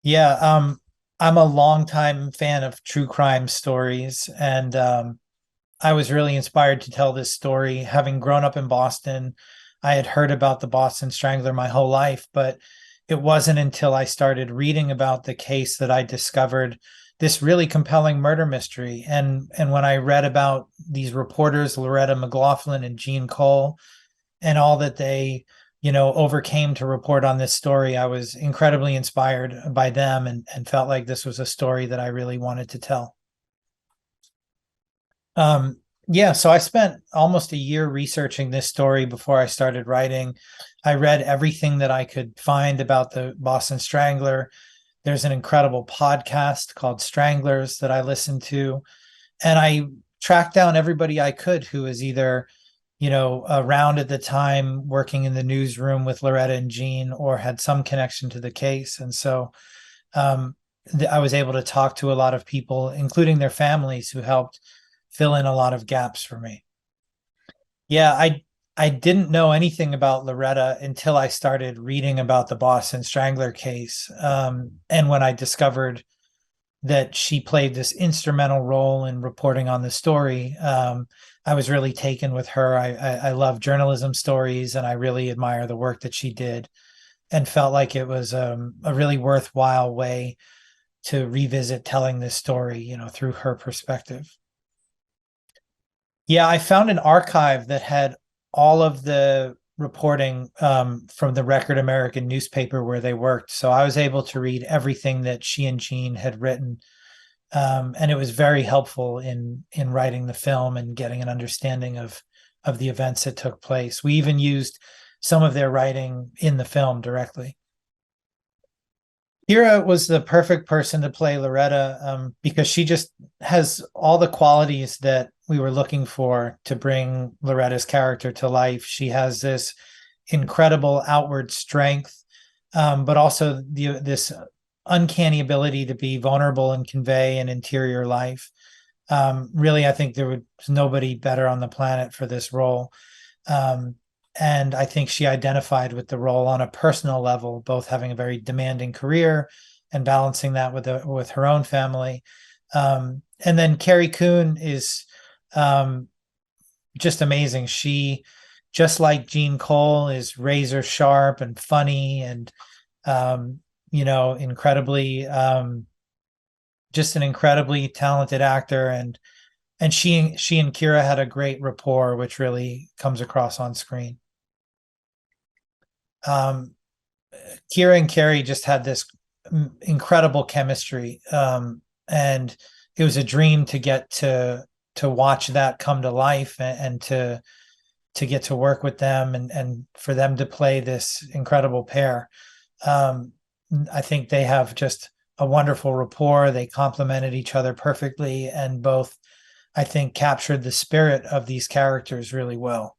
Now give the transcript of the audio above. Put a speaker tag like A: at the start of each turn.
A: Yeah, I'm a longtime fan of true crime stories, and I was really inspired to tell this story. Having grown up in Boston, I had heard about the Boston Strangler my whole life, but it wasn't until I started reading about the case that I discovered this really compelling murder mystery. And when I read about these reporters, Loretta McLaughlin and Jean Cole, and all that they overcame to report on this story, I was incredibly inspired by them, and felt like this was a story that I really wanted to tell. um, yeah, so I spent almost a year researching this story before I started writing. I read everything that I could find about the Boston Strangler. There's an incredible podcast called Stranglers that I listened to, and I tracked down everybody I could who was either around at the time working in the newsroom with Loretta and Jean, or had some connection to the case. And so um, I was able to talk to a lot of people, including their families, who helped fill in a lot of gaps for me. Yeah, I didn't know anything about Loretta until I started reading about the Boston Strangler case. And when I discovered that she played this instrumental role in reporting on the story, I was really taken with her. I love journalism stories, and I really admire the work that she did, and felt like it was a really worthwhile way to revisit telling this story, through her perspective. Yeah, I found an archive that had all of the reporting from the Record American newspaper where they worked. So I was able to read everything that she and Jean had written, and it was very helpful in writing the film and getting an understanding of the events that took place. We even used some of their writing in the film directly. Kira was the perfect person to play Loretta, because she just has all the qualities that we were looking for to bring Loretta's character to life. She has this incredible outward strength, but also this uncanny ability to be vulnerable and convey an interior life. Really, I think there was nobody better on the planet for this role. Um, and I think she identified with the role on a personal level, both having a very demanding career and balancing that with her own family. And then Carrie Coon is just amazing. She, just like Jean Cole, is razor sharp and funny, and incredibly, just an incredibly talented actor. And she and Kira had a great rapport, which really comes across on screen. um, Kira and Carrie just had this incredible chemistry, and it was a dream to get to watch that come to life, and to get to work with them, and for them to play this incredible pair. Um, I think they have just a wonderful rapport. They complemented each other perfectly, and both, I think, captured the spirit of these characters really well.